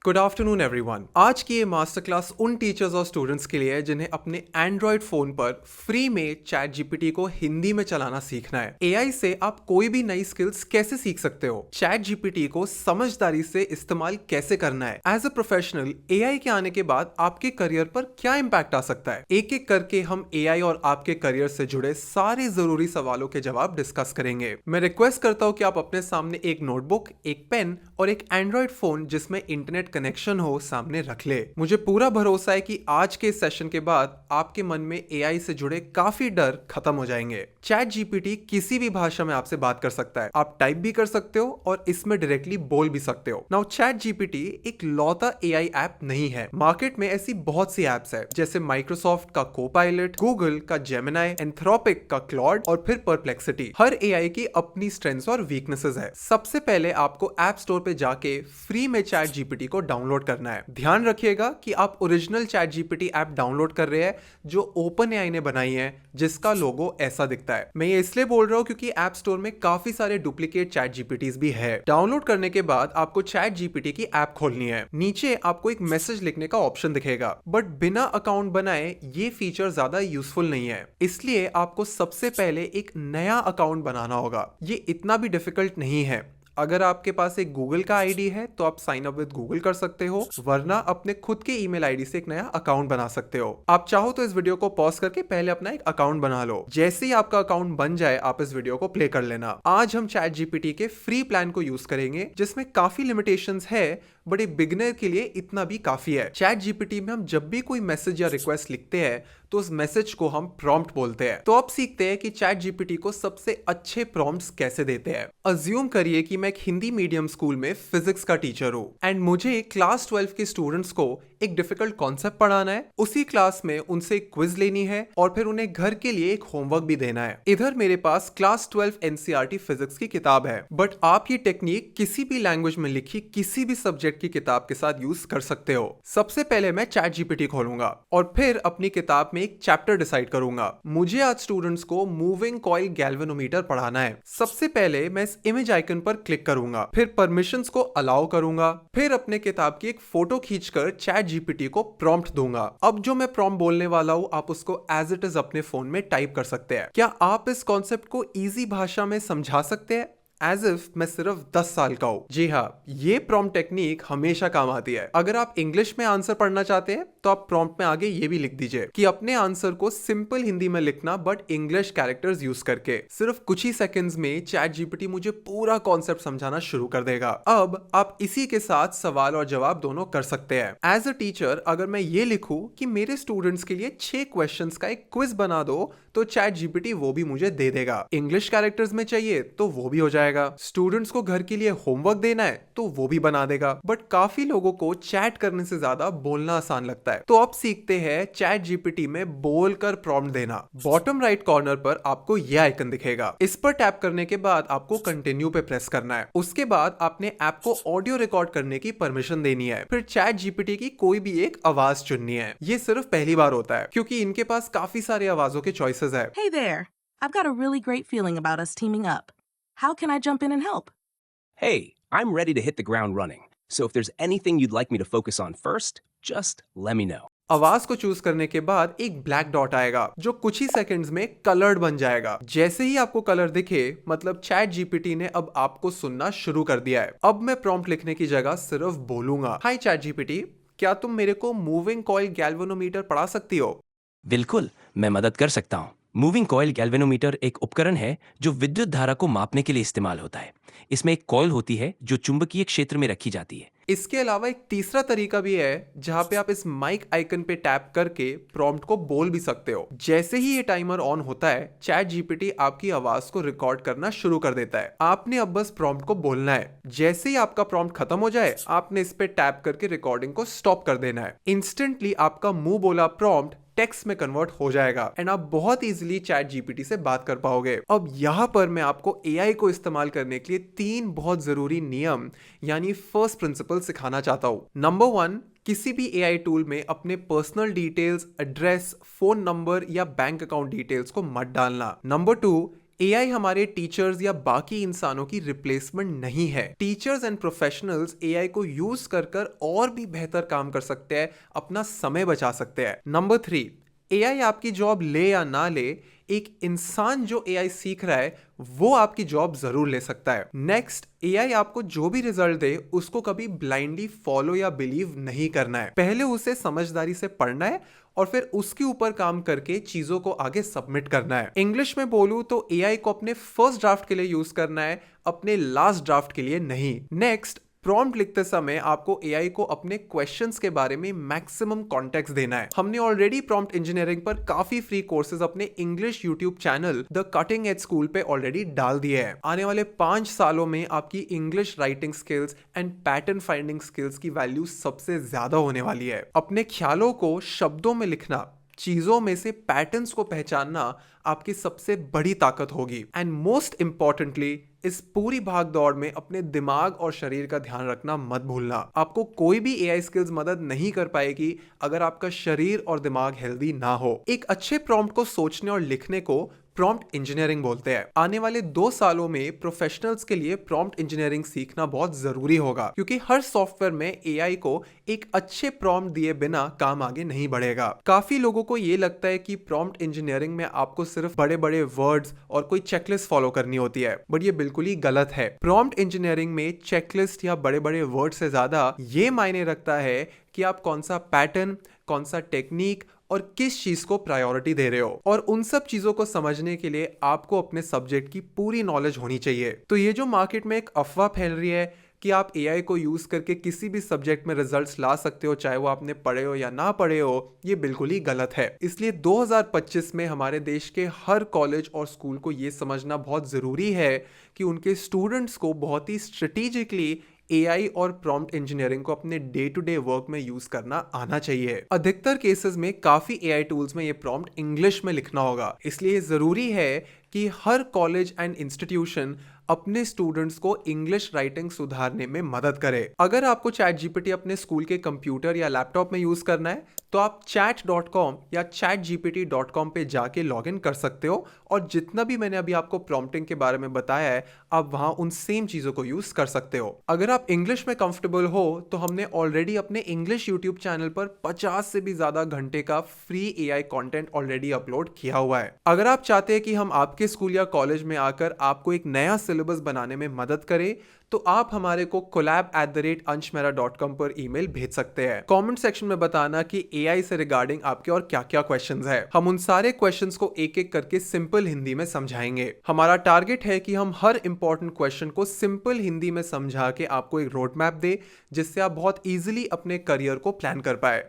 Good afternoon everyone. आज की ये मास्टर क्लास उन टीचर्स और स्टूडेंट्स के लिए है जिन्हें अपने एंड्रॉयड फोन पर फ्री में चैट जीपीटी को हिंदी में चलाना सीखना है। एआई से आप कोई भी नई स्किल्स कैसे सीख सकते हो, चैट जीपीटी को समझदारी से इस्तेमाल कैसे करना है। एज अ प्रोफेशनल एआई के आने के बाद आपके करियर पर क्या इम्पैक्ट आ सकता है, एक एक करके हम एआई और आपके करियर से जुड़े सारे जरूरी सवालों के जवाब डिस्कस करेंगे। मैं रिक्वेस्ट करता हूँ कि आप अपने सामने एक नोटबुक, एक पेन और एक एंड्रॉयड फोन जिसमें इंटरनेट कनेक्शन हो सामने रख ले। मुझे पूरा भरोसा है कि आज के सेशन के बाद आपके मन में एआई से जुड़े काफी डर खत्म हो जाएंगे। चैट जीपीटी किसी भी भाषा में आपसे बात कर सकता है, आप टाइप भी कर सकते हो और इसमें डायरेक्टली बोल भी सकते हो। नाउ चैट जीपीटी एक लौता एआई ऐप नहीं है। मार्केट में ऐसी बहुत सी एप्स है जैसे माइक्रोसॉफ्ट का कोपायलट, गूगल का जेमिनाई, एंथ्रोपिक का क्लॉड और फिर परप्लेक्सिटी। हर एआई की अपनी स्ट्रेंथ्स और वीकनेसेस है। सबसे पहले आपको ऐप स्टोर पे जाके फ्री में चैट जीपीटी को डाउनलोड करना है। ध्यान रखिएगा कि आप original chat GPT app download कर रहे हैं जो ओपन एआई ने बनाई है, जिसका लोगो ऐसा दिखता है। मैं ये इसलिए बोल रहा हूँ क्योंकि ऐप स्टोर में काफी सारे डुप्लीकेट चैट जीपीटीज भी है। डाउनलोड करने के बाद आपको चैट जीपीटी की ऐप खोलनी है। नीचे आपको एक मैसेज लिखने का ऑप्शन दिखेगा, बट बिना अकाउंट बनाए ये फीचर ज्यादा यूजफुल नहीं है, इसलिए आपको सबसे पहले एक नया अकाउंट बनाना होगा। ये इतना भी डिफिकल्ट नहीं है। अगर आपके पास एक गूगल का आईडी है तो आप साइन अप विद गूगल कर सकते हो, वरना अपने खुद के ईमेल आईडी से एक नया अकाउंट बना सकते हो। आप चाहो तो इस वीडियो को पॉज करके पहले अपना एक अकाउंट बना लो। जैसे ही आपका अकाउंट बन जाए आप इस वीडियो को प्ले कर लेना। आज हम चैट जीपीटी के फ्री प्लान को यूज करेंगे जिसमें काफी लिमिटेशंस है, बट एक बिगिनर के लिए इतना भी काफी है। चैट जीपीटी में हम जब भी कोई मैसेज या रिक्वेस्ट लिखते हैं तो उस मैसेज को हम प्रॉम्प्ट बोलते हैं। तो अब सीखते हैं कि चैट जीपीटी को सबसे अच्छे प्रॉम्प्ट्स कैसे देते हैं। अज्यूम करिए कि मैं एक हिंदी मीडियम स्कूल में फिजिक्स का टीचर हूँ एंड मुझे क्लास 12 के स्टूडेंट्स को एक डिफिकल्ट कॉन्सेप्ट पढ़ाना है। उसी क्लास में उनसे एक क्विज लेनी है और फिर उन्हें घर के लिए एक होमवर्क भी देना है। इधर मेरे पास क्लास 12 एनसीईआरटी फिजिक्स की किताब है, बट आप ये टेक्निक किसी भी लैंग्वेज में लिखी किसी भी सब्जेक्ट की किताब के साथ यूज कर सकते हो। सबसे पहले मैं चैट जीपीटी खोलूंगा और फिर अपनी किताब में एक चैप्टर डिसाइड करूंगा। मुझे आज स्टूडेंट्स को मूविंग कॉइल गैल्वेनोमीटर पढ़ाना है। सबसे पहले मैं इस इमेज आइकन पर क्लिक करूंगा, फिर परमिशंस को अलाउ करूंगा, फिर अपने किताब की एक फोटो खींचकर चैट जीपीटी को प्रॉम्प्ट दूंगा। अब जो मैं प्रॉम्प्ट बोलने वाला हूं आप उसको एज इट इज अपने फोन में टाइप कर सकते हैं। क्या आप इस कॉन्सेप्ट को इजी भाषा में समझा सकते हैं एज इफ मैं सिर्फ 10 साल का हूं? जी हाँ, ये प्रॉम्प्ट टेक्निक हमेशा काम आती है। अगर आप इंग्लिश में आंसर पढ़ना चाहते हैं तो आप प्रॉम्प्ट में आगे ये भी लिख दीजिए कि अपने आंसर को सिंपल हिंदी में लिखना बट इंग्लिश कैरेक्टर्स यूज करके। सिर्फ कुछ ही सेकंड्स में चैट जीपीटी मुझे पूरा कॉन्सेप्ट समझाना शुरू कर देगा। अब आप इसी के साथ सवाल और जवाब दोनों कर सकते हैं। एज अ टीचर अगर मैं ये लिखूं कि मेरे स्टूडेंट्स के लिए 6 क्वेश्चंस का एक क्विज बना दो तो चैट जीपीटी वो भी मुझे दे देगा। इंग्लिश कैरेक्टर्स में चाहिए तो वो भी हो जाएगा। स्टूडेंट्स को घर के लिए होमवर्क देना है तो वो भी बना देगा। बट काफी लोगों को चैट करने से ज्यादा बोलना आसान लगता है, तो अब सीखते हैं चैट जीपीटी में बोलकर प्रॉम्प्ट देना। बॉटम राइट कॉर्नर पर आपको यह आइकन दिखेगा। इस पर टैप करने के बाद आपको कंटिन्यू पे प्रेस करना है। उसके बाद आपने ऐप को ऑडियो रिकॉर्ड करने की परमिशन देनी है। फिर चैट जीपीटी की कोई भी एक आवाज चुननी है। ये सिर्फ पहली बार होता है क्योंकि इनके पास काफी सारी आवाजों के चॉइसेस है। Hey there. I've got a really great feeling about us teaming up. How can I jump in and help? Hey, I'm ready to hit the ground running. So if there's anything you'd like me to focus on first, just let me know. आवाज को choose करने के बाद एक black dot आएगा जो कुछ ही seconds में कलर्ड बन जाएगा। जैसे ही आपको कलर दिखे मतलब चैट जीपीटी ने अब आपको सुनना शुरू कर दिया है। अब मैं प्रॉम्प्ट लिखने की जगह सिर्फ बोलूंगा, हाय चैट जीपीटी, क्या तुम मेरे को मूविंग कॉइल गैल्वेनोमीटर पढ़ा सकती हो? बिल्कुल, मैं मदद कर सकता हूँ। मूविंग कॉइल गैल्वेनोमीटर एक उपकरण है जो विद्युत धारा को मापने के लिए इस्तेमाल होता है। इसमें एक कॉइल होती है जो चुंबकीय क्षेत्र में रखी जाती है। इसके अलावा एक तीसरा तरीका भी है जहां पे आप इस माइक आइकन पे टैप करके प्रॉम्प्ट को बोल भी सकते हो। जैसे ही ये टाइमर ऑन होता है चैट जीपीटी आपकी आवाज को रिकॉर्ड करना शुरू कर देता है। आपने अब बस प्रॉम्प्ट को बोलना है। जैसे ही आपका प्रॉम्प्ट खत्म हो जाए आपने इस पे टैप करके रिकॉर्डिंग को स्टॉप कर देना है। इंस्टेंटली आपका मुंह बोला प्रॉम्प्ट टेक्स्ट में कन्वर्ट हो जाएगा एंड आप बहुत इजीली चैट जीपीटी से बात कर पाओगे। अब यहाँ पर मैं आपको एआई को इस्तेमाल करने के लिए 3 बहुत जरूरी नियम यानी फर्स्ट प्रिंसिपल सिखाना चाहता हूँ। नंबर 1, किसी भी एआई टूल में अपने personal details, address, phone number या बैंक अकाउंट डिटेल्स को मत डालना। नंबर 2, एआई हमारे टीचर्स या बाकी इंसानों की रिप्लेसमेंट नहीं है। टीचर्स एंड प्रोफेशनल्स एआई को यूज कर और भी बेहतर काम कर सकते हैं, अपना समय बचा सकते हैं। नंबर 3, एआई आपकी जॉब ले या ना ले, एक इंसान जो एआई सीख रहा है वो आपकी जॉब जरूर ले सकता है। नेक्स्ट, एआई आपको जो भी रिजल्ट दे उसको कभी ब्लाइंडली फॉलो या बिलीव नहीं करना है। पहले उसे समझदारी से पढ़ना है और फिर उसके ऊपर काम करके चीजों को आगे सबमिट करना है। इंग्लिश में बोलूं तो एआई को अपने फर्स्ट ड्राफ्ट के लिए यूज करना है, अपने लास्ट ड्राफ्ट के लिए नहीं। नेक्स्ट, प्रॉम्प्ट लिखते समय आपको एआई को अपने क्वेश्चंस के बारे में मैक्सिमम कॉन्टेक्स्ट देना है। हमने ऑलरेडी प्रॉम्प्ट इंजीनियरिंग पर काफी फ्री कोर्सेज अपने English YouTube channel the cutting edge school पे ऑलरेडी डाल दिए हैं। आने वाले 5 सालों में आपकी English writing skills and pattern finding skills की वैल्यू सबसे ज्यादा होने वाली है। अपने ख्यालों को शब्दों में लिखना, चीजों में से पैटर्न्स को पहचानना आपकी सबसे बड़ी ताकत होगी। एंड मोस्ट इंपॉर्टेंटली, इस पूरी भाग दौड़ में अपने दिमाग और शरीर का ध्यान रखना मत भूलना। आपको कोई भी एआई स्किल्स मदद नहीं कर पाएगी अगर आपका शरीर और दिमाग हेल्दी ना हो। एक अच्छे प्रॉम्प्ट को सोचने और लिखने को प्रॉम्प्ट इंजीनियरिंग बोलते हैं। आने वाले 2 सालों में प्रोफेशनल्स के लिए प्रॉम्प्ट इंजीनियरिंग सीखना बहुत जरूरी होगा, क्योंकि हर सॉफ्टवेयर में एआई को एक अच्छे प्रॉम्प्ट दिए बिना काम आगे नहीं बढ़ेगा। काफी लोगों को ये लगता है कि प्रॉम्प्ट इंजीनियरिंग में आपको सिर्फ बड़े बड़े वर्ड्स और कोई चेकलिस्ट फॉलो करनी होती है, बट ये बिल्कुल ही गलत है। प्रॉम्प्ट इंजीनियरिंग में चेकलिस्ट या बड़े बड़े वर्ड से ज्यादा ये मायने रखता है कि आप कौन सा पैटर्न, कौन सा टेक्निक और किस चीज को प्रायोरिटी दे रहे हो। और उन सब चीजों को समझने के लिए आपको अपने सब्जेक्ट की पूरी नॉलेज होनी चाहिए। तो ये जो मार्केट में एक अफवाह फैल रही है कि आप एआई को यूज करके किसी भी सब्जेक्ट में रिजल्ट्स ला सकते हो, चाहे वो आपने पढ़े हो या ना पढ़े हो, ये बिल्कुल ही गलत है। इसलिए 2025 में हमारे देश के हर कॉलेज और स्कूल को ये समझना बहुत जरूरी है कि उनके स्टूडेंट्स को बहुत ही स्ट्रेटेजिकली एआई और प्रॉम्प्ट इंजीनियरिंग को अपने डे टू डे वर्क में यूज करना आना चाहिए। अधिकतर केसेस में काफी एआई टूल्स में ये प्रॉम्प्ट इंग्लिश में लिखना होगा, इसलिए जरूरी है कि हर कॉलेज एंड इंस्टीट्यूशन अपने स्टूडेंट्स को इंग्लिश राइटिंग सुधारने में मदद करे। अगर आपको चैट जीपीटी अपने स्कूल के कंप्यूटर या लैपटॉप में यूज करना है तो आप chat.com या chatgpt.com पे जाके लॉगिन कर सकते हो और जितना भी मैंने अभी आपको प्रॉम्प्टिंग के बारे में बताया है आप वहां उन सेम चीजों को यूज कर सकते हो। अगर आप इंग्लिश में कंफर्टेबल हो तो हमने ऑलरेडी अपने इंग्लिश यूट्यूब चैनल पर 50 से भी ज्यादा घंटे का free AI content already upload किया हुआ है। अगर आप चाहते हैं कि हम आपके स्कूल या कॉलेज में आकर आपको एक नया सिलेबस बनाने में मदद करें तो आप हमारे को collab@anshmehra.com पर ईमेल भेज सकते हैं। कमेंट सेक्शन में बताना कि एआई से रिगार्डिंग आपके और क्या क्या क्वेश्चंस है। हम उन सारे क्वेश्चंस को एक एक करके सिंपल हिंदी में समझाएंगे। हमारा टारगेट है कि हम हर इंपॉर्टेंट क्वेश्चन को सिंपल हिंदी में समझा के आपको एक रोड मैप दे जिससे आप बहुत इजीली अपने करियर को प्लान कर पाए।